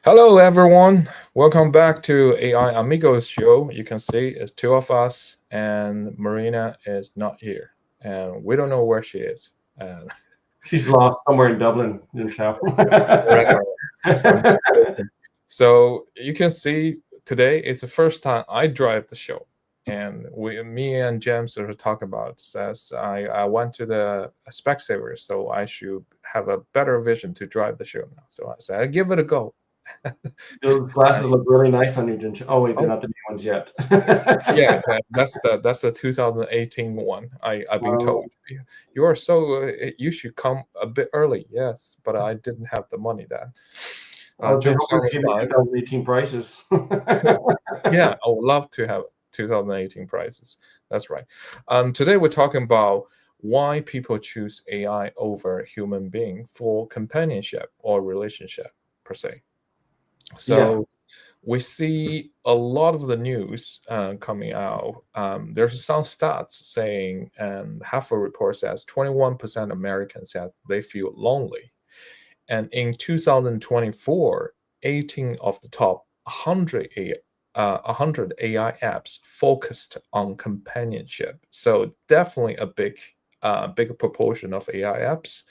Hello, everyone. Welcome back to AI Amigos show. You can see it's two of us, and Marina is not here, and we don't know where she is. And She's lost somewhere in Dublin, in Chapel. right, I'm just joking. So you can see today is the first time I drive the show, and me and James are talking about. Says I went to the Specsavers, so I should have a better vision to drive the show now. So I said I give it a go. Those glasses look really nice on you, Jin. Oh wait, they're Oh, not the new ones yet. yeah, that's the 2018 one. I've been told Oh, you are so you should come a bit early. Yes, but I didn't have the money then. I was Jokes hoping on to the give you side. 2018 prices. Yeah, I would love to have 2018 prices. That's right. Today we're talking about why people choose AI over human being for companionship or relationship per se. Yeah, So we see a lot of the news coming out. There's some stats saying, and half a report says 21% Americans said they feel lonely. And in 2024, 18 of the top 100 AI apps focused on companionship. So definitely a big proportion of AI apps.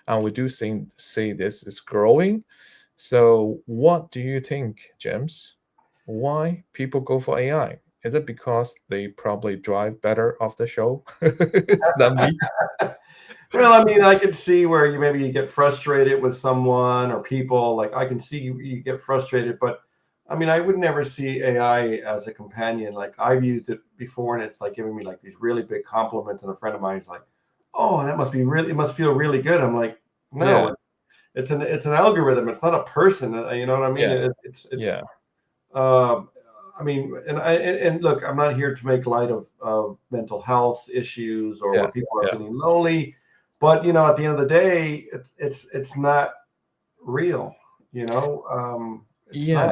And we do see this is growing. So, what do you think, James? Why people go for AI? Is it because they probably drive better off the show than me? well, I mean, I could see where you get frustrated with someone or people. Like I can see you get frustrated, but I mean, I would never see AI as a companion. Like I've used it before, and it's like giving me like these really big compliments. And a friend of mine's like, "Oh, that must be really. It must feel really good." I'm like, Yeah, "No, it's an algorithm. It's not a person. You know what I mean? yeah, It's yeah, um, I mean, and look, I'm not here to make light of mental health issues or yeah, where people are yeah, feeling lonely, but at the end of the day, it's not real. It's not. yeah.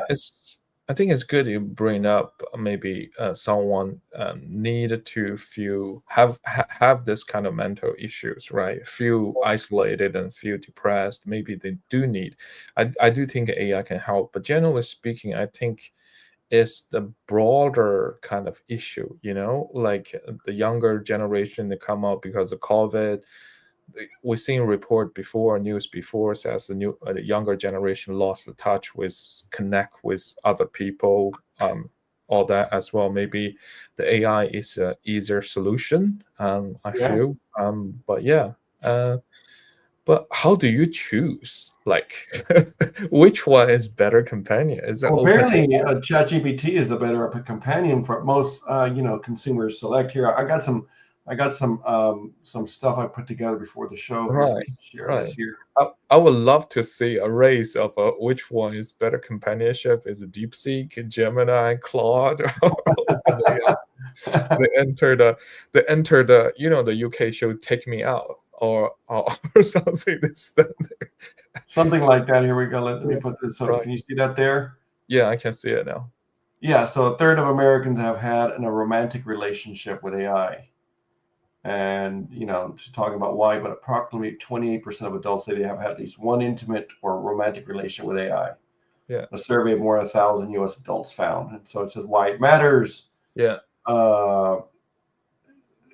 I think it's good you bring up maybe someone needed to have this kind of mental issues, right? Feel isolated and feel depressed. Maybe they do need. I do think AI can help, but generally speaking, I think is the broader kind of issue, like the younger generation that come out because of COVID. We've seen report before, news before says the younger generation lost the touch with connect with other people, all that as well. Maybe the AI is a easier solution, I Yeah. feel. But yeah, uh, but how do you choose? Like, which one is better companion? Is it Well, open? apparently, ChatGPT is a better companion for most, consumers select here. I got some stuff I put together before the show here. Let Right, me share this right. here. I would love to see a race of which one is better companionship. Is it DeepSeek, Gemini, Claude, or they enter the the UK show Take Me Out or something this that. Something like that. Here we go. Let me put this. So, Right. can you see that there? Yeah, I can see it now. Yeah. So, a third of Americans have had a romantic relationship with AI. And she's talking about why, but approximately 28% of adults say they have had at least one intimate or romantic relationship with AI. Yeah, A survey of more than 1,000 U.S. adults found, and so it says why it matters. yeah, Uh,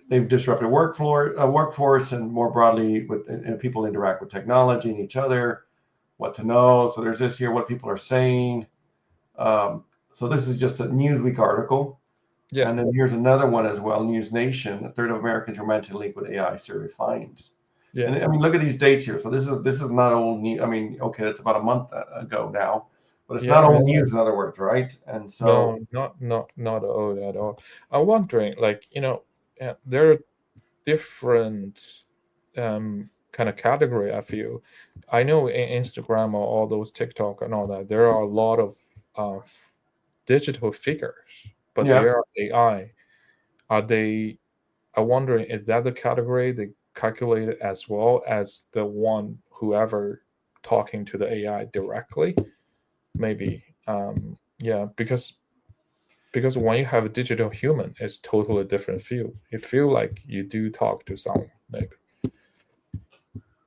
they've disrupted workforce, and more broadly, and people interact with technology and each other. What to know? So there's this here. What people are saying. So this is just a Newsweek article. yeah, And then here's another one as well. News Nation: a third of Americans romantically linked with AI survey finds. yeah. And I mean, look at these dates here. So this is not old news. I mean, okay, it's about a month ago now, but it's not Yeah, old news, in other words, right? And so, no, not old at all. I'm wondering, like, there are different kind of category. I feel, I know in Instagram or all those TikTok and all that, there are a lot of digital figures, but they yeah. are AI. Are they? I'm wondering, is that the category they calculated as well as the one whoever talking to the AI directly? Maybe, yeah, because when you have a digital human, it's totally different feel. You feel like you do talk to someone, maybe.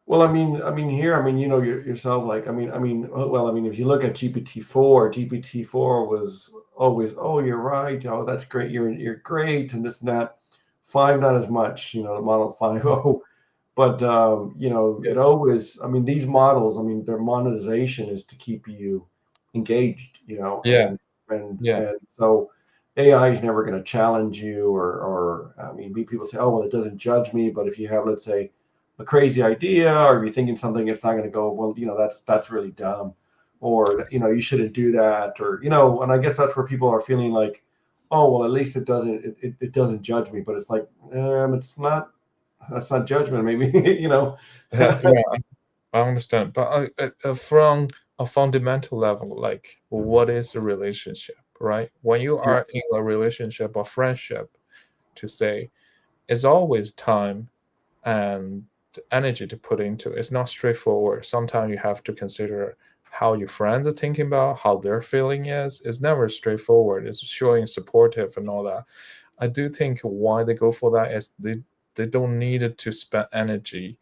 Well, here, yourself, like, well, if you look at GPT-4 was always, oh, you're right, oh, that's great, you're great, and this and that. Five, not as much, the Model 5 but Yeah, it always, these models, their monetization is to keep you engaged, yeah, yeah, and so AI is never going to challenge you, or people say, oh, well, it doesn't judge me, but if you have, let's say, a crazy idea, or you're thinking something, it's not going to go well, that's really dumb, or you shouldn't do that, or and I guess that's where people are feeling like, oh, well, at least it doesn't judge me, but it's like, it's not, that's not judgment, maybe. yeah. I understand, but from a fundamental level, like what is a relationship, right? When you Yeah, are in a relationship or friendship, to say, it's always time and energy to put into it. It's not straightforward. Sometimes you have to consider how your friends are thinking about, how their feeling is. It's never straightforward. It's showing supportive and all that. I do think why they go for that is they don't need it to spend energy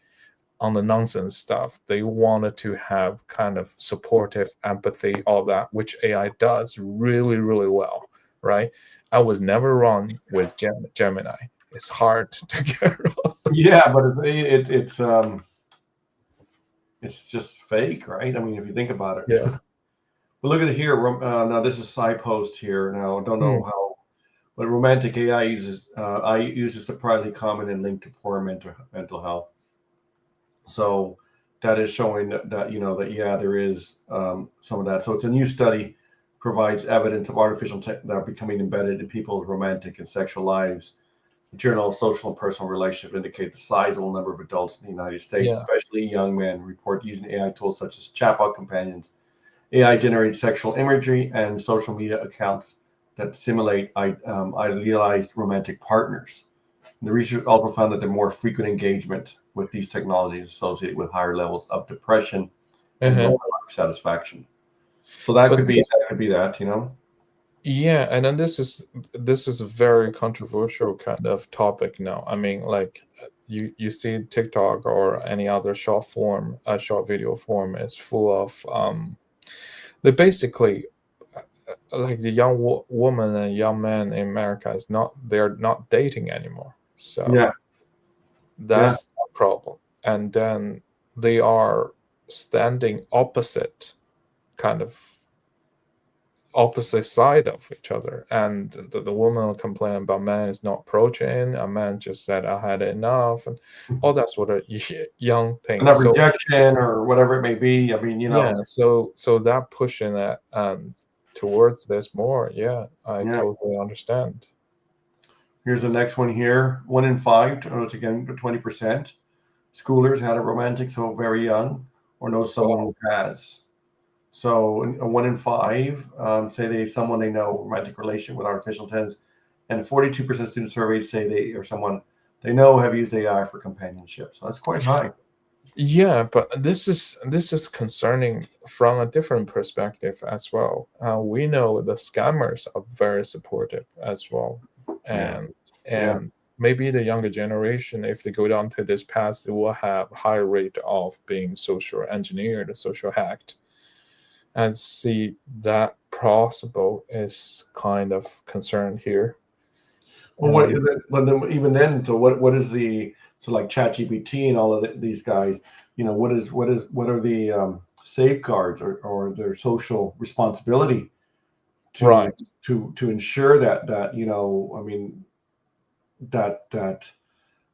on the nonsense stuff. They wanted to have kind of supportive empathy, all that, which AI does really, really well, right? I was never wrong with Gemini. It's hard to get wrong. yeah, but it's just fake, right? If you think about it. Yeah. But look at it here. Now this is side post here. Now I don't know Mm, how, but romantic AI uses surprisingly common and linked to poor mental health. So that is showing that that, yeah, there is some of that. So it's a new study provides evidence of artificial tech that are becoming embedded in people's romantic and sexual lives. The Journal of Social and Personal Relationships indicate the sizable number of adults in the United States, yeah. especially young men, report using AI tools such as chatbot companions, AI generated sexual imagery, and social media accounts that simulate idealized romantic partners. The research also found that the more frequent engagement with these technologies is associated with higher levels of depression and Uh-huh. lower life satisfaction. So that But could be this, that. yeah, and then this is a very controversial kind of topic now. I mean, like you see TikTok or any other short video form is full of they basically like the young woman and young man in America is not they're not dating anymore. So Yeah, yeah. that's the problem. And then they are standing kind of opposite side of each other. And the woman will complain about man is not approaching, a man just said I had enough, and all that sort of young thing. Enough So rejection or whatever it may be. yeah, so that pushing it towards this more, yeah, I Yeah. totally understand. Here's the next one here. One in five, it's again 20%. Schoolers had a romantic, so very young, or know someone Wow. who has. So one in five say they have someone they know romantic relation with artificial intelligence, and 42% of students surveyed say they or someone they know have used AI for companionship. So that's quite high. Yeah, but this is concerning from a different perspective as well. We know the scammers are very supportive as well, Yeah, and yeah. and maybe the younger generation, if they go down to this path, they will have higher rate of being social engineered, social hacked, and see that possible is kind of concerned here. Well, what? And But then, even then, so what is the so like ChatGPT and all of these guys? What are the safeguards or their social responsibility to right, to ensure that that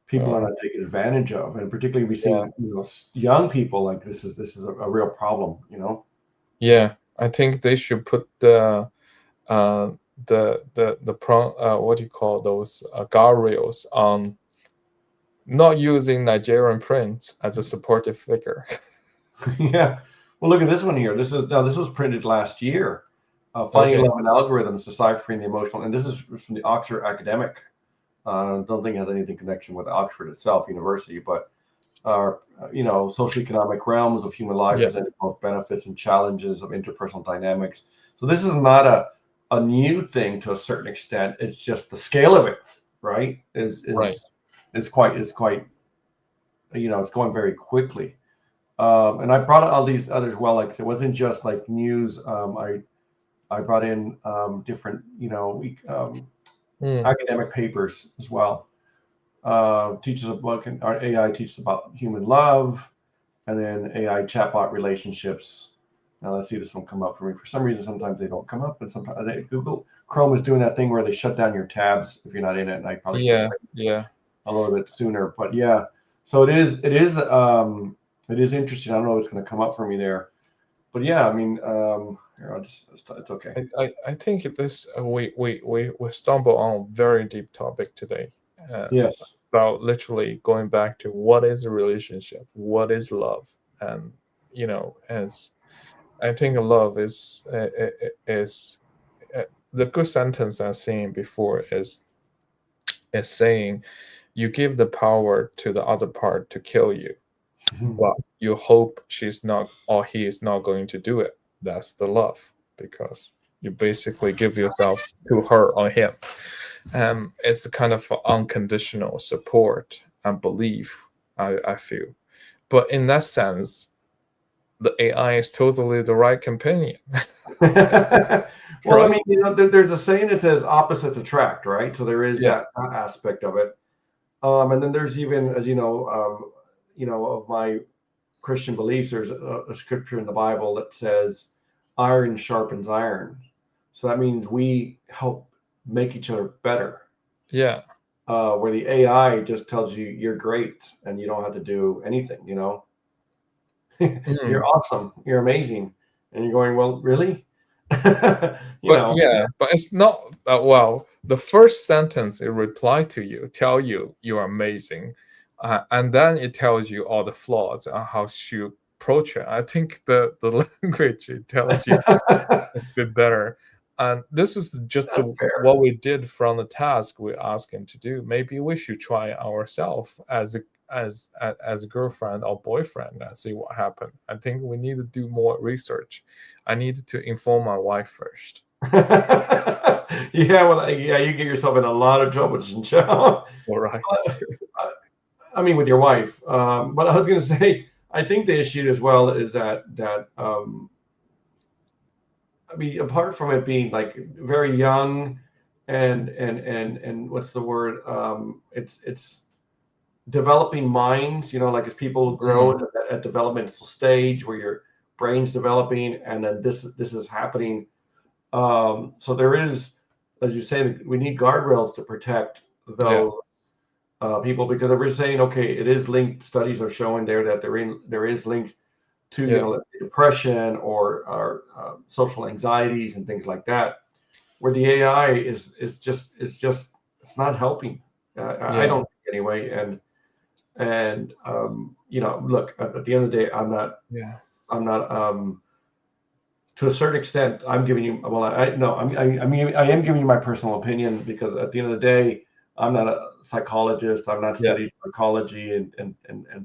people are uh, not taken advantage of, and particularly we yeah, see young people, like this is a real problem. yeah, I think they should put uh, what do you call those guardrails on not using Nigerian prince as a supportive figure. Yeah. Well, look at this one here. This was printed last year. Finding Okay. love in algorithms, deciphering the emotional, and this is from the Oxford Academic. Don't think it has anything connection with Oxford itself, university, but social economic realms of human life Yeah. presenting both benefits and challenges of interpersonal dynamics. So this is not a new thing to a certain extent. It's just the scale of it, right? Right. Is quite it's going very quickly. And I brought all these others. Well, like it wasn't just like news. I brought in different, Mm, academic papers as well. Teaches about our AI teaches about human love, and then AI chatbot relationships. Now let's see this one come up for me. For some reason, sometimes they don't come up, and sometimes Google Chrome is doing that thing where they shut down your tabs if you're not in it. And I probably should have yeah, yeah. a little bit sooner, but yeah. So it is interesting. I don't know what's going to come up for me there, but yeah. I mean, here, it's okay. I think this we stumble on a very deep topic today, uh, Yes. about literally going back to what is a relationship, what is love, and as I think love is uh, the good sentence I've seen before is saying you give the power to the other part to kill you, but you hope she's not or he is not going to do it. That's the love, because you basically give yourself to her or him. It's kind of unconditional support and belief, I feel. But in that sense, the AI is totally the right companion, Well, I right? mean, there's a saying that says opposites attract, right? So there is Yeah, that aspect of it. And then there's even, as of my Christian beliefs, there's a scripture in the Bible that says, "Iron sharpens iron." So that means we help make each other better. yeah. Where the AI just tells you you're great and you don't have to do anything. You're Mm. awesome, you're amazing, and you're going, well, really? you But know. yeah, but it's not well. The first sentence it reply to you, tell you you are amazing, and then it tells you all the flaws and how you approach it. I think the language it tells you That's is a bit better. And this is just fair. what we did from the task we asked him to do. Maybe we should try ourselves as a girlfriend or boyfriend and see what happened. I think we need to do more research. I need to inform my wife first. Yeah, well, yeah, you get yourself in a lot of trouble, Chinchou. All right. I mean, with your wife. But I was going to say, I think the issue as well is that I mean, apart from it being like very young, and what's the word? It's developing minds. Like as people grow Mm, at developmental stage where your brain's developing, and then this is happening. So there is, as you say, we need guardrails to protect yeah. those people, because if we're saying, okay, it is linked. Studies are showing there that there is linked to, Yeah. let's say depression or social anxieties and things like that, where the AI it's not helping. I Yeah. don't think anyway. And look, at the end of the day, Yeah. I'm not to a certain extent, I'm giving you, well, I no, I mean, I am giving you my personal opinion, because at the end of the day, I'm not a psychologist. I'm not Yeah. studied psychology and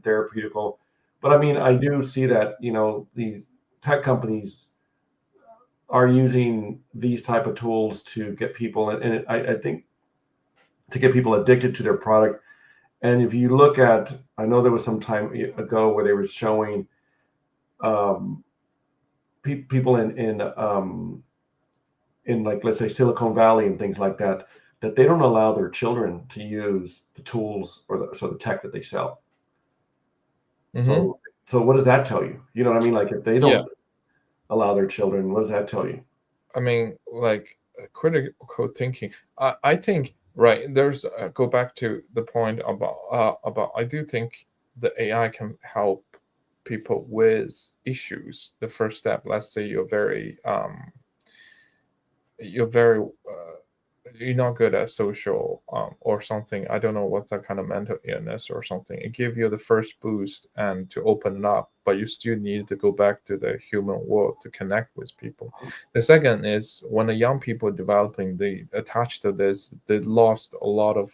therapeutical, but I mean, I do see that, these tech companies are using these type of tools to get people, and I think to get people addicted to their product. And if you look at, I know there was some time ago where they were showing um, people in like, let's say Silicon Valley and things like that, that they don't allow their children to use the tools or the tech that they sell. Hmm. So what does that tell you? You know what I mean? Like if they Yeah. don't allow their children, what does that tell you? I mean, like critical thinking. I think right. There's go back to the point about. I do think the AI can help people with issues. The first step. Let's say you're not good at social or something. I don't know what's that kind of mental illness or something. It gives you the first boost and to open it up, but you still need to go back to the human world to connect with people. The second is when the young people developing, they attached to this, they lost a lot of,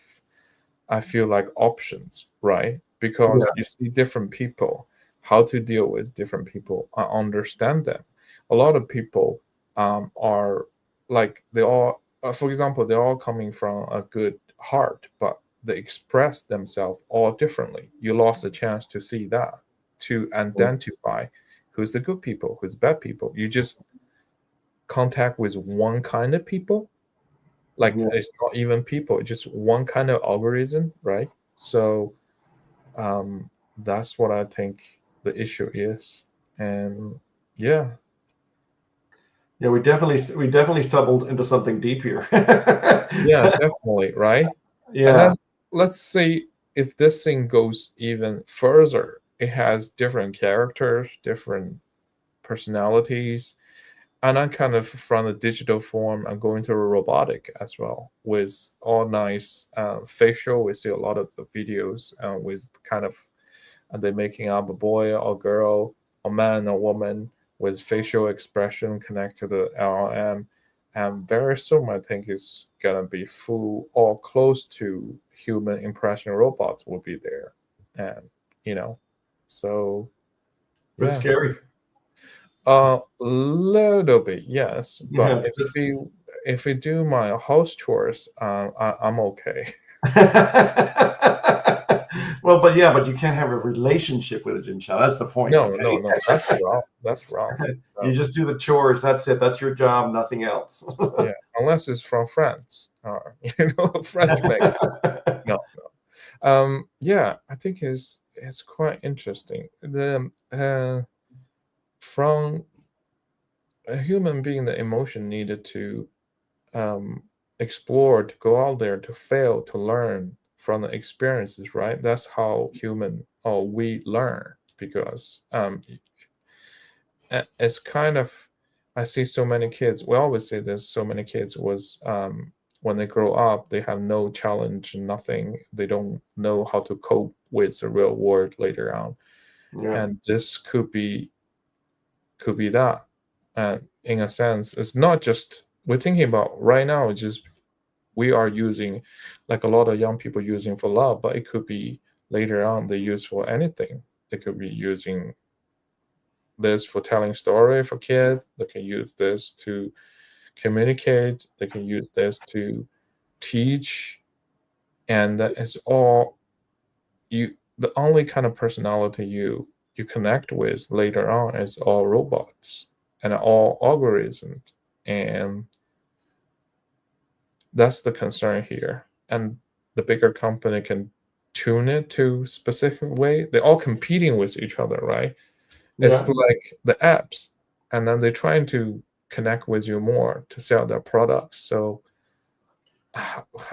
I feel like, options, right? Because Yeah. you see different people, how to deal with different people, understand them. A lot of people are like they all, for example, they're all coming from a good heart, but they express themselves all differently. You lost the chance to see that. to identify who's the good people, who's bad people. You just contact with one kind of people, like Yeah. it's not even people, just one kind of algorithm, right? So that's what I think the issue is. And yeah, Yeah, we definitely stumbled into something deep here. yeah, definitely, right? And Yeah, then let's say if this thing goes even further, it has different characters, different personalities, and I'm kind of from the digital form. I'm going to a robotic as well, with all nice facial. We see a lot of the videos with kind of they're making up a boy or girl, a man or woman with facial expression connect to the LLM. And very soon, I think is gonna be full or close to human impression robots will be there, and you know, so but yeah, scary. a little bit yes. But Yeah, if we do my house chores, I'm okay. well, but yeah, but you can't have a relationship with a gym child. That's the point, No, no, okay? no, that's wrong. That's wrong. You No. just do the chores. That's it. That's your job. Nothing else. Yeah, unless it's from France, or French made. No, no. Yeah, I think it's quite interesting. The from a human being, the emotion needed to um, explore, to go out there, to fail, to learn from the experiences. Right? That's how human or we learn because it's kind of I see so many kids. We always say there's so many kids was when they grow up they have no challenge, nothing. They don't know how to cope with the real world later on, Yeah, and this could be that. And in a sense, it's not just we're thinking about right now. It's just we are using like a lot of young people using for love, but it could be later on they use for anything. They could be using this for telling story for kids. They can use this to communicate. They can use this to teach, and that is all you. The only kind of personality you connect with later on is all robots and all algorithms, and that's the concern here. And the bigger company can tune it to specific way. They're all competing with each other, right? It's yeah. like the apps, and then they're trying to connect with you more to sell their products. So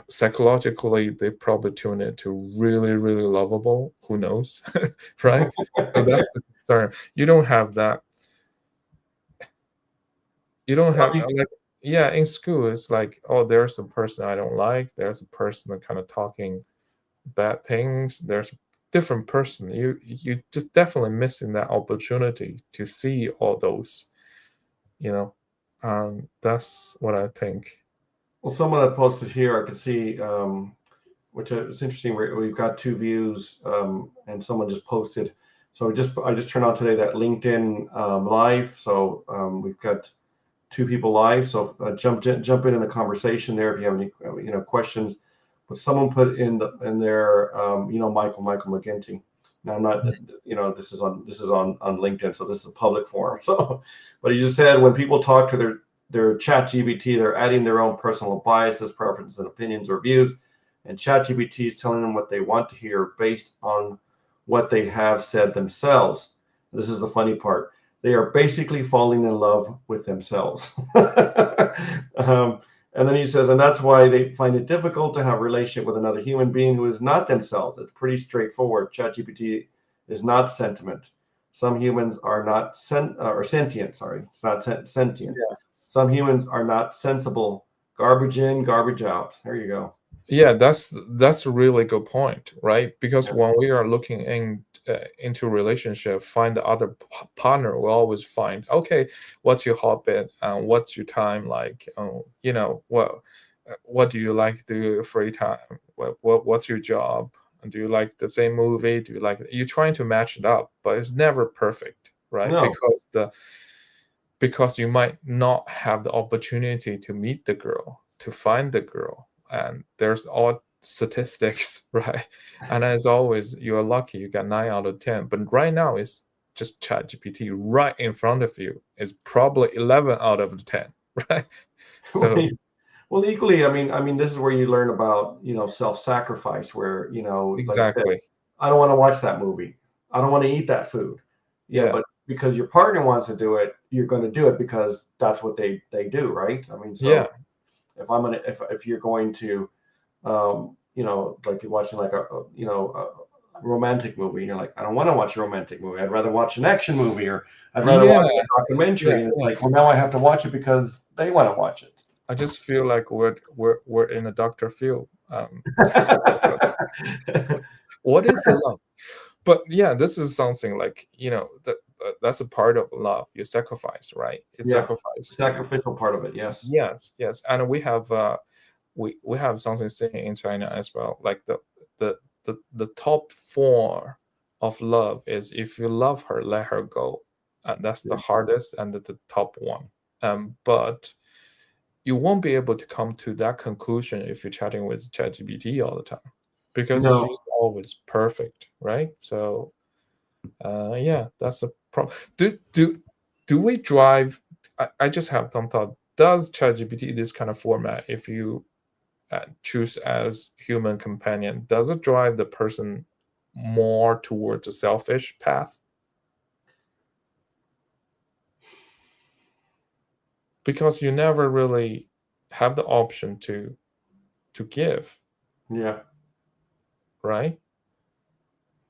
psychologically, they probably tune it to really, really lovable. Who knows, right? So that's the concern. You don't have that. You don't Well, have like yeah. In school, it's like oh, there's a person I don't like. There's a person that kind of talking bad things. There's a different person. You just definitely missing that opportunity to see all those you know that's what I think. well, someone had posted here. I could see, which is interesting. We've got two views, and someone just posted. So I just turned on today that LinkedIn live. So we've got two people live. So jump in the conversation there if you have any questions. But someone put in there, Michael McGinty. Now I'm not, this is on LinkedIn, so this is a public forum. So, but he just said when people talk to their ChatGPT, they're adding their own personal biases, preferences, and opinions or views, and ChatGPT is telling them what they want to hear based on what they have said themselves. This is the funny part. They are basically falling in love with themselves. And then he says, and that's why they find it difficult to have a relationship with another human being who is not themselves. It's pretty straightforward. ChatGPT is not sentiment. Some humans are not or sentient. Sorry, it's not sentient. Yeah. Some humans are not sensible. Garbage in, garbage out. There you go. Yeah, that's a really good point, right? Because Yeah. when we are looking into a relationship, find the other partner, we always find, okay, what's your hobby? What's your time like? What do you like to do in your free time? What's your job? And do you like the same movie? Do you like you're trying to match it up, but it's never perfect, right? No. Because you might not have the opportunity to meet the girl, to find the girl, and there's all statistics, right? And as always, you're lucky you got 9 out of 10. But right now, it's just ChatGPT right in front of you. It's probably 11 out of 10, right? So Well, equally, I mean, this is where you learn about, self-sacrifice, where, like I said, exactly, I don't want to watch that movie. I don't want to eat that food. Yeah, yeah, but because your partner wants to do it, you're going to do it because that's what they do, right? I mean, yeah, so if you're going to, like you're watching like a romantic movie, and you're like, I don't want to watch a romantic movie. I'd rather watch an action movie, or I'd rather yeah, watch a yeah, documentary. And it's yeah. like, well, now I have to watch it because they want to watch I just feel like we're in a Dr. Phil. So what is the love? But yeah, this is something like, that's a part of love. You sacrifice, right? You Yeah, sacrifice to. sacrificial part of it. Yes. Yes, yes, and we have something saying in China as well. Like the top four of love is, if you love her, let her go. That's the Yeah. hardest and the top one. But you won't be able to come to that conclusion if you're chatting with ChatGPT all the time, because No. she's always perfect, right? So yeah, that's a problem. Do we drive? I just have some thought. Does ChatGPT, this kind of format, if you choose as human companion, does it drive the person more towards a selfish path? Because you never really have the option to give, Yeah. right?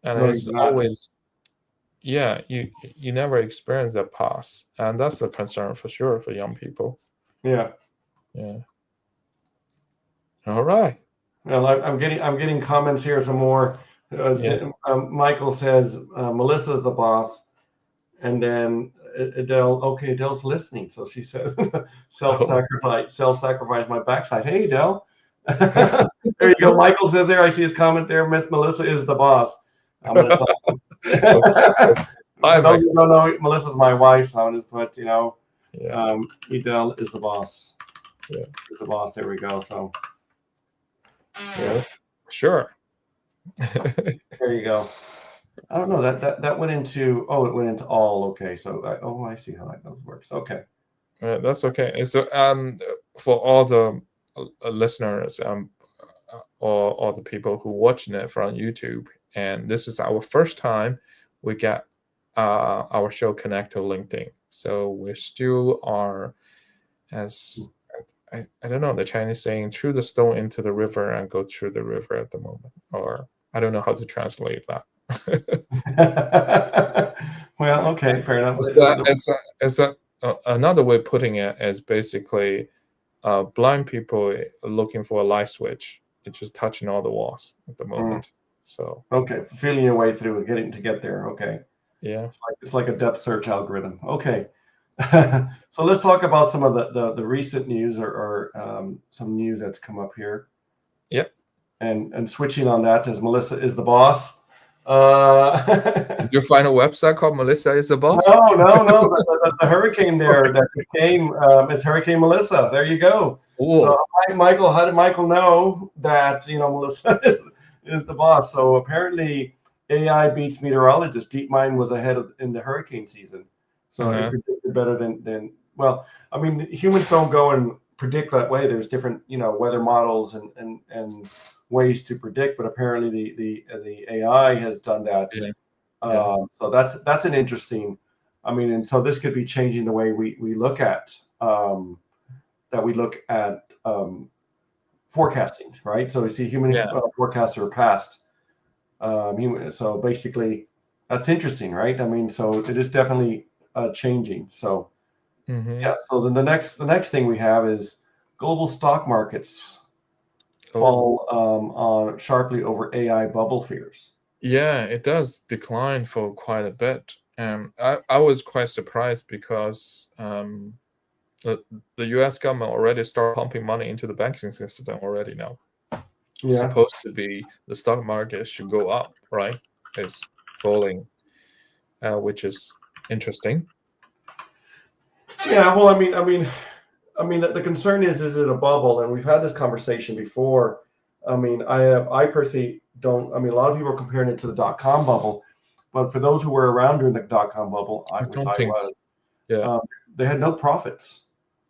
And No, it's exactly. always, yeah, you never experience that pause, and that's a concern for sure for young people. Yeah. Yeah. All right. Well, I'm getting comments here. Some more. Yeah. Michael says Melissa's the boss, and then Adele. Okay, Adele's listening, so she says Oh. self-sacrifice my backside. Hey, Adele. There you go. Michael says there. I see his comment there. Miss Melissa is the boss. I'm gonna talk. Okay. Hi, For those Michael. who don't know, Melissa's my wife, so I'm just put, Yeah. Adele is the boss. Yeah. Is the boss. There we go. So Yeah. Sure. there you go. I don't know that went into, it went into all. Okay, so I see how that works. Okay. That's okay. And so, for all the listeners, all the people who watching it from YouTube, and this is our first time we get our show connect to LinkedIn. So we still are, as I don't know, the Chinese saying, through the stone into the river and go through the river at the moment, or I don't know how to translate that. Well, okay, fair enough. Another way of putting it is basically, blind people looking for a light switch. It's just touching all the walls at the Mm, moment. So okay, feeling your way through, to get there. Okay, yeah, it's like a depth search algorithm. Okay. So let's talk about some of the recent news, or some news that's come up here, yeah. and switching on that, as Melissa is the boss. Uh, Did you find a website called Melissa is the boss? No, no, no. The hurricane there that came, it's Hurricane Melissa. There you go. So, Oh, hi, Michael, how did Michael know that, Melissa is the boss? So apparently, AI beats meteorologists. DeepMind was ahead in the hurricane season, so it uh-huh. predicted better than. Well, I mean, humans don't go and predict that way. There's different, weather models and ways to predict, but apparently the AI has done that. Yeah, yeah, So that's an interesting. I mean, and so this could be changing the way we look at, forecasting, right? So we see human yeah. forecasts are past. So basically, that's interesting, right? I mean, so it is definitely changing. So Mm-hmm. yeah. So then the next thing we have is global stock markets Oh, fall on sharply over AI bubble fears. yeah. It does decline for quite a bit. I was quite surprised because the U.S. government already started pumping money into the banking system already now. Yeah. Supposed to be the stock market should go up, right? It's falling, which is interesting. Yeah. Well, I mean, the concern is it a bubble? And we've had this conversation before. I mean, I personally don't. I mean, a lot of people are comparing it to the dot-com bubble, but for those who were around during the dot-com bubble, I which don't I think. was, Yeah. um, they had no profits.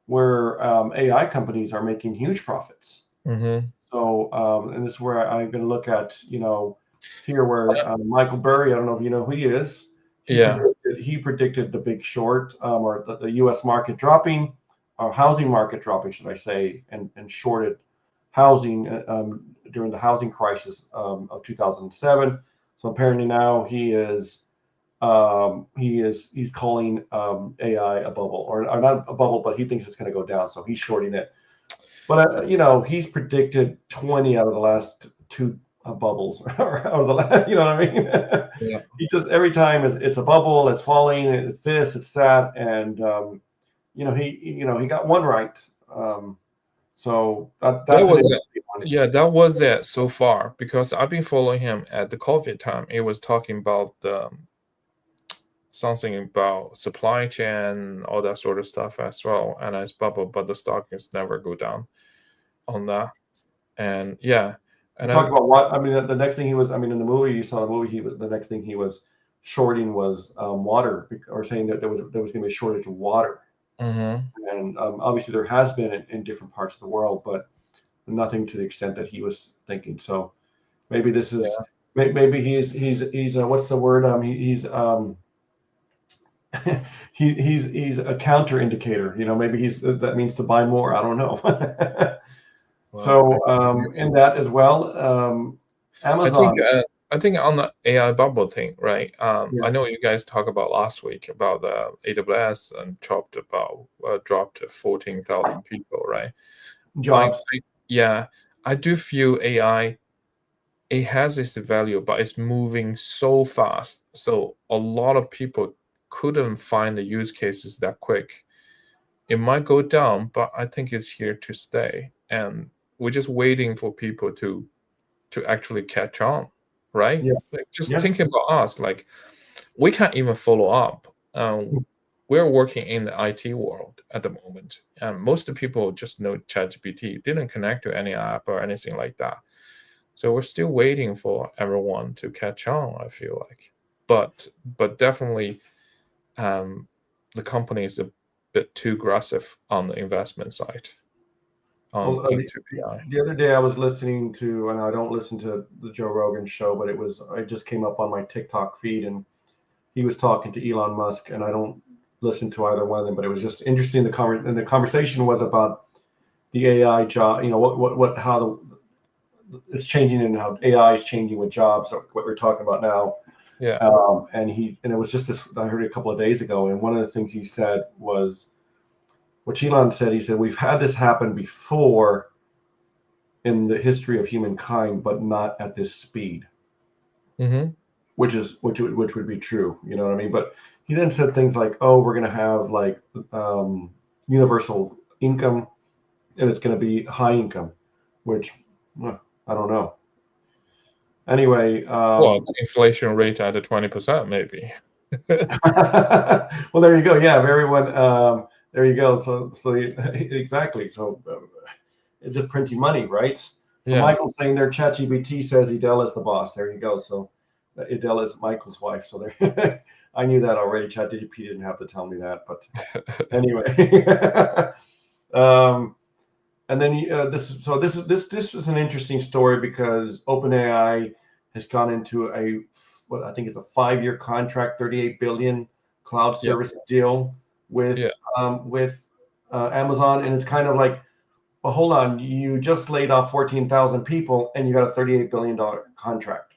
Where AI companies are making huge profits. Mm-hmm. So, and this is where I'm going to look at, here where Michael Burry, I don't know if you know who he is. Yeah. He predicted the Big Short, or the U.S. market dropping, or housing market dropping, should I say, and shorted housing during the housing crisis of 2007. So apparently now he's calling AI a bubble, or not a bubble, but he thinks it's going to go down, so he's shorting it. But he's predicted 20 out of the last two bubbles, or the last, you know what I mean? Yeah. He just every time it's a bubble, it's falling, it's this, it's that, and he got one right. So That that's an was it. interesting one. Yeah, that was it so far because I've been following him at the COVID time. It was talking about something about supply chain, all that sort of stuff as well. And it's bubble, but the stock is never go down on that. And yeah, He and talked about what I mean. The next thing he was, I mean, in the movie you saw the movie, the next thing he was shorting was water, or saying that there was going to be a shortage of water. mm-hmm. And obviously there has been in different parts of the world, but nothing to the extent that he was thinking. So maybe this is Yeah. maybe he's what's the word? He's he's a counter indicator. Maybe that means to buy more. I don't know. Well, So in that as well, I think Amazon. I think on the AI bubble thing, right? Yeah, I know you guys talked about last week about the AWS and dropped 14,000 people, right? jobs. Yeah, I do feel AI, it has its value, but it's moving so fast. So a lot of people couldn't find the use cases that quick. It might go down, but I think it's here to stay, and we're just waiting for people to actually catch on, right? Yeah, Like just yeah. thinking about us, like we can't even follow up. We're working in the IT world at the moment, and most of the people just know ChatGPT, didn't connect to any app or anything like that. So we're still waiting for everyone to catch on, I feel like. But definitely, the company is a bit too aggressive on the investment side on Well, into AI. the other day I was listening to, and I don't listen to the Joe Rogan show, but it just came up on my TikTok feed, and he was talking to Elon Musk, and I don't listen to either one of them, but it was just interesting. And the conversation was about the AI job, how it's changing, and how AI is changing with jobs, what we're talking about now. Yeah. And it was just this, I heard it a couple of days ago, and one of the things he said was, what Elon said, he said, we've had this happen before in the history of humankind, but not at this speed, Mm-hmm. which would be true. You know what I mean? But he then said things like, "Oh, we're going to have like universal income, and it's going to be high income," which I don't know. Anyway, Well, inflation rate at 20%, maybe. well, there you go. Yeah, everyone. There you go. Exactly. So it's just printing money, right? So Yeah. Michael's saying there, ChatGPT says Adele is the boss. There you go. So Adele is Michael's wife. So there, I knew that already. ChatGPT didn't have to tell me that, but anyway. um, and then this was an interesting story because OpenAI has gone into what I think is a 5-year contract, 38 billion cloud Yeah. service deal Yeah. with Amazon, and it's kind of like, well, hold on, you just laid off 14,000 people and you got a $38 billion contract.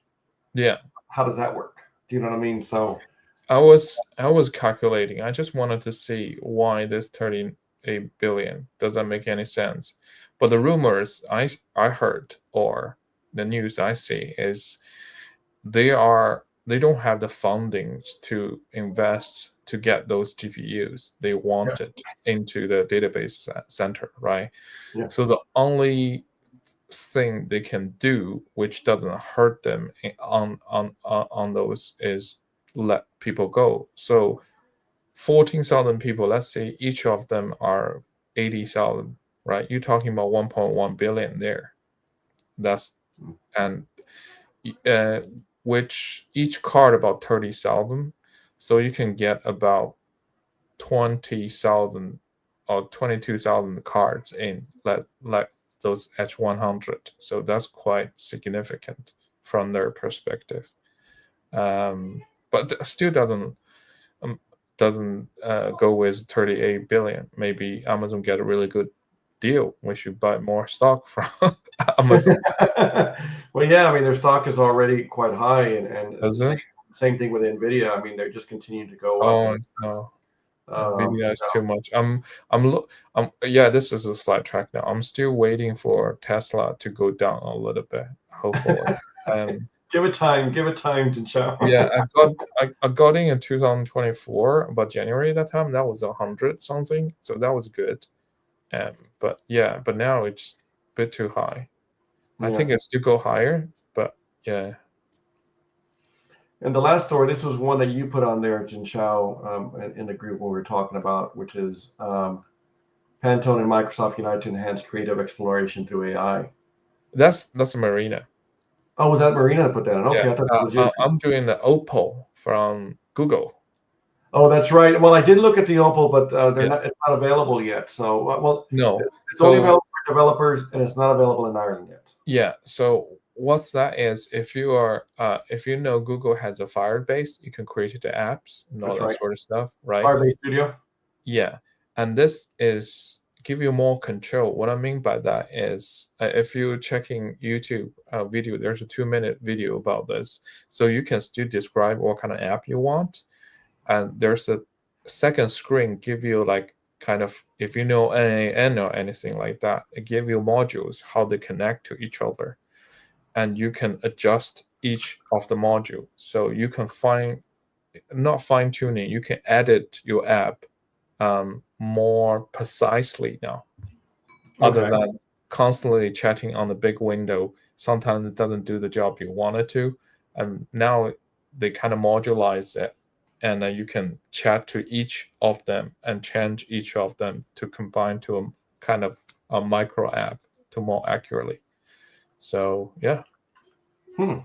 Yeah. How does that work? Do you know what I mean? So I was calculating. I just wanted to see why this 38 billion doesn't make any sense. But the rumors I heard, or the news I see, is they don't have the funding to invest to get those GPUs they yeah, wanted into the database center, right? yeah, So the only thing they can do, which doesn't hurt them on those, is let people go. So 14,000 people, let's say each of them are 80,000, right? You're talking about 1.1 billion there. That's and uh, which each card about 30,000, so you can get about 20,000 or 22,000 cards in like those H100. So that's quite significant from their perspective. But still um, doesn't go with 38 billion. Maybe Amazon get a really good deal. We should buy more stock from Amazon. Well, yeah, I mean, their stock is already quite high, and Is it? same thing with Nvidia. I mean, they're just continuing to go up. Oh And no. um, Nvidia is too much. Yeah, this is a slight track now. I'm still waiting for Tesla to go down a little bit, hopefully. Um, give it time to chow. yeah, I got in 2024, about January that time. That was 100 something, so that was good. But yeah, but now it's a bit too high. I Yeah. think it still go higher, but yeah. And the last story, this was one that you put on there, Jin Chao, in the group when we were talking about, which is Pantone and Microsoft unite to enhance creative exploration through AI. That's Marina. Oh, was that Marina that put that in? Yeah, Okay, I thought that was you. I'm doing the Opal from Google. Oh, that's right. Well, I did look at the Opal, but they're Yeah, not. It's not available yet. So, well, no. it's only So available for developers, and it's not available in Ireland yet. yeah, so what's that is if you are if you know Google has a Firebase, you can create the apps and all That's that right. sort of stuff, right? Firebase Studio. Yeah, and this is give you more control. What I mean by that is if you're checking YouTube video, there's a 2-minute video about this, so you can still describe what kind of app you want, and there's a second screen give you like kind of if you know NaN or anything like that, it give you modules how they connect to each other, and you can adjust each of the module. So you can not fine tuning, you can edit your app more precisely now, other Okay. than constantly chatting on the big window. Sometimes it doesn't do the job you want it to. And now they kind of modularize it, and you can chat to each of them and change each of them to combine to a kind of a micro app to more accurately. So yeah, Hmm.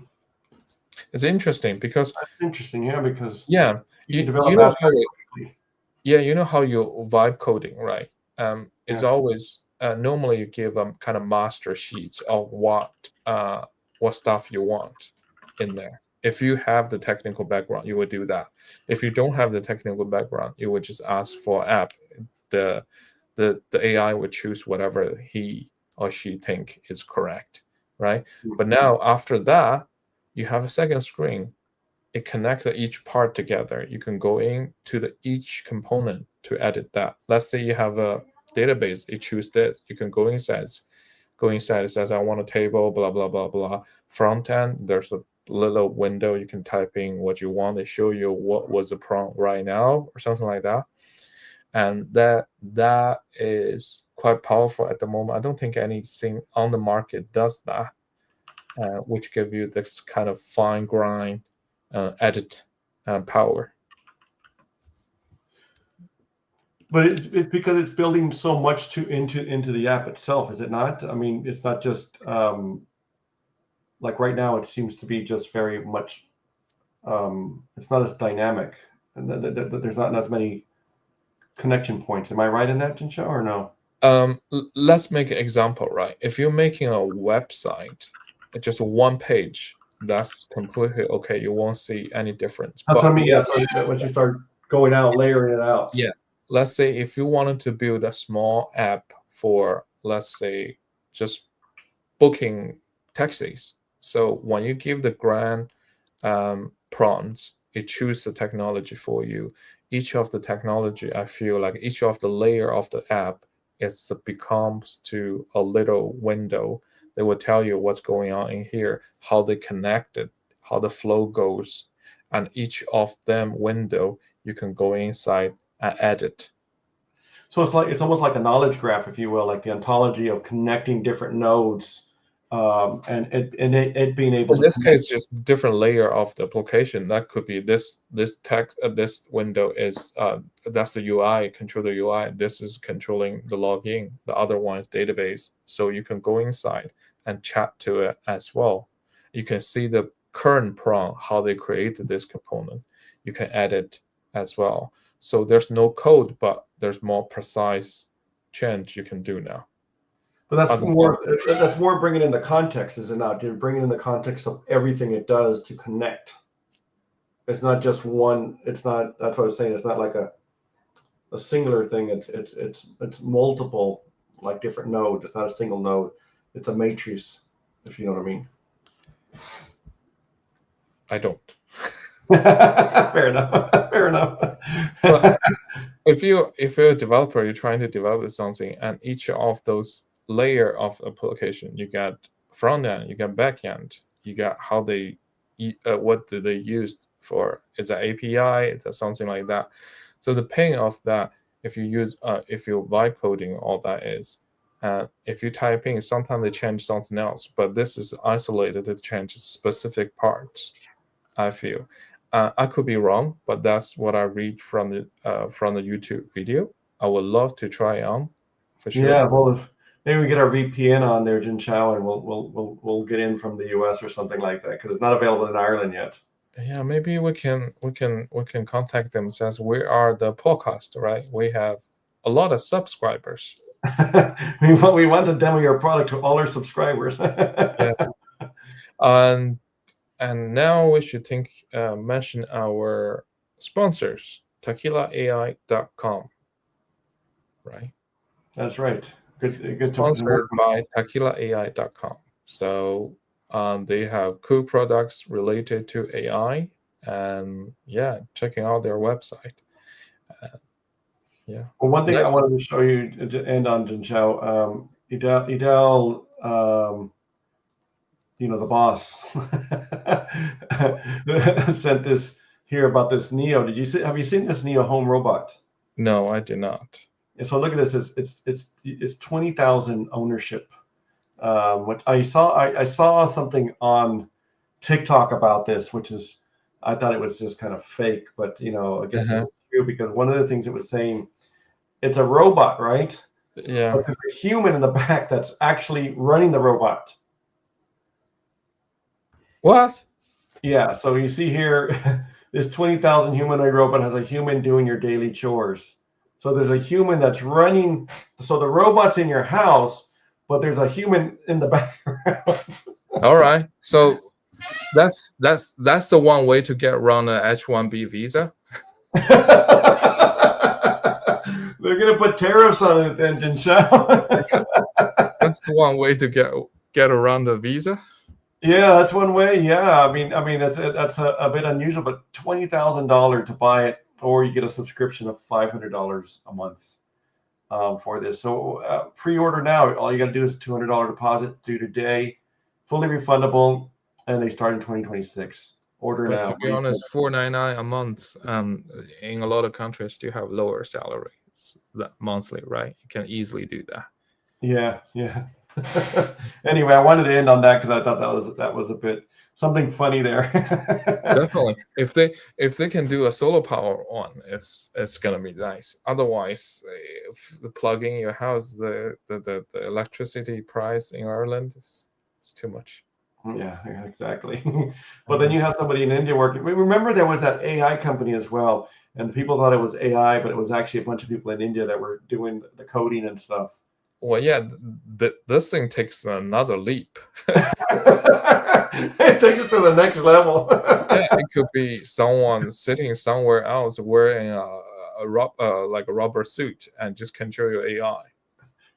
it's interesting because That's interesting. Yeah, because yeah, you can you develop know apps how very quickly. yeah, you know how you vibe coding, right? Is Yeah. always normally you give them kind of master sheets of what stuff you want in there. If you have the technical background, you would do that. If you don't have the technical background, you would just ask for app. The the AI would choose whatever he or she think is correct, right? But now after that, you have a second screen, it connects each part together. You can go in to each component to edit that. Let's say you have a database, you choose this. You can go inside. It says I want a table, blah blah blah blah. Front end, there's a little window you can type in what you want. They show you what was the prompt right now or something like that. And that is quite powerful at the moment. I don't think anything on the market does that, which give you this kind of fine grind edit power. But it's because it's building so much into the app itself, is it not? I mean, it's not just like right now. It seems to be just very much. It's not as dynamic, and there's not as many connection points. Am I right in that, Jinsha, or no? Let's make an example, right? If you're making a website, just one page, that's completely okay. You won't see any difference. That's what I But mean. Yeah. So once you start going out, layering it out. yeah, let's say if you wanted to build a small app for, let's say, just booking taxis. So when you give the grand prompts, it chooses the technology for you. Each of the technology, I feel like each of the layer of the app is becomes to a little window. They will tell you what's going on in here, how they connected, how the flow goes, and each of them window you can go inside and edit. So it's almost like a knowledge graph, if you will, like the ontology of connecting different nodes, it being able In to this connect. case, just different layer of the application. That could be this text. This window is that's the UI, control the UI. This is controlling the login. The other one is database. So you can go inside and chat to it as well. You can see the current prompt, how they created this component. You can edit as well. So there's no code, but there's more precise change you can do now. But that's more bringing in the context, is it not? You're bringing in the context of everything it does to connect. It's not just one. It's not. That's what I was saying. It's not like a singular thing. It's multiple, like different nodes. It's not a single node. It's a matrix, if you know what I mean. I don't. Fair enough. Fair enough. But if you're a developer, you're trying to develop something, and each of those layer of application, you got front end, you got back end, you got how they what do they use for? Is that API? Is that something like that? So the pain of that, if you use if you're vibe coding, all that is, if you type in, sometimes they change something else, but this is isolated. It changes specific parts. I feel. I could be wrong, but that's what I read from the YouTube video. I would love to try on, for sure. Yeah, well, maybe we get our VPN on there, Jin Chao, and we'll get in from the US or something like that, because it's not available in Ireland yet. Yeah, maybe we can contact them, since we are the podcast, right? We have a lot of subscribers. we want to demo your product to all our subscribers. Yeah, and now we should mention our sponsors, tequilaai.com, right? That's right. Good Sponsored by tequilaai.com. So they have cool products related to AI, and yeah, checking out their website. Yeah. Well, one thing I wanted to show you to end on, Jin Chao, Idel, the boss, sent this here about this Neo. Have you seen this Neo home robot? No, I did not. And so look at this. It's 20,000 ownership. Which I saw something on TikTok about this, which is, I thought it was just kind of fake, but I guess it's true, because one of the things it was saying, it's a robot, right? Yeah. But there's a human in the back that's actually running the robot. What? Yeah. So you see here, this 20,000 humanoid robot has a human doing your daily chores. So there's a human that's running. So the robot's in your house, but there's a human in the background. All right. So that's the one way to get around an H-1B visa. They're gonna put tariffs on it, then, Jin Chao. That's the one way to get around the visa. Yeah, that's one way. Yeah, I mean, that's a bit unusual, but $20,000 to buy it, or you get a subscription of $500 a month for this. So pre-order now. All you got to do is a $200 deposit due today, fully refundable, and they start in 2026. Order now. To be honest, $4.99 a month, in a lot of countries still have lower salaries that monthly, right? You can easily do that. Yeah. Anyway, I wanted to end on that because I thought that was a bit something funny there. Definitely, if they can do a solar power on, it's gonna be nice. Otherwise, if the plug in your house, the electricity price in Ireland is too much. Yeah, exactly. But then you have somebody in India working. Remember, there was that AI company as well, and people thought it was AI, but it was actually a bunch of people in India that were doing the coding and stuff. Well, yeah, this thing takes another leap. It takes it to the next level. Yeah, it could be someone sitting somewhere else wearing a rubber suit and just control your AI.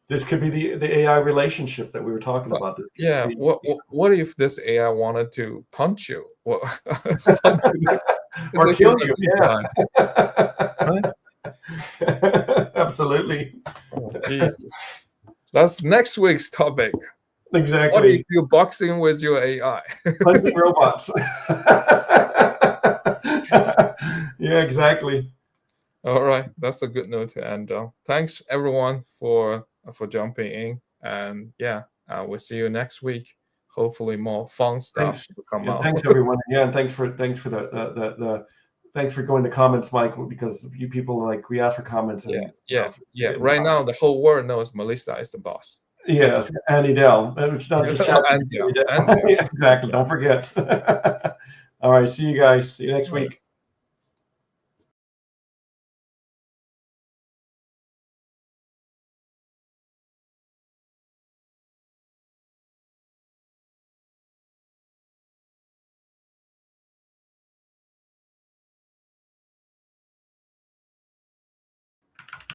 This could be the AI relationship that we were talking about. This yeah. What if this AI wanted to punch you? Or kill you? Yeah. Right? Absolutely. Oh, Jesus. That's next week's topic. Exactly. What if you're boxing with your AI? Punching robots. Yeah, exactly. All right, that's a good note to end on. Thanks everyone for jumping in, and yeah, we'll see you next week. Hopefully, more fun stuff will come out. Thanks everyone. Yeah, and thanks for thanks for going to comments, Mike, because you people, like, we ask for comments. And, yeah. Right now, the whole world knows Melissa is the boss. Thank Yes, you. Andy Dell. It's not just And ChatGPT. yeah, and yeah, Yeah, exactly. yeah. Don't forget. All right. See you guys. See you next All right. week.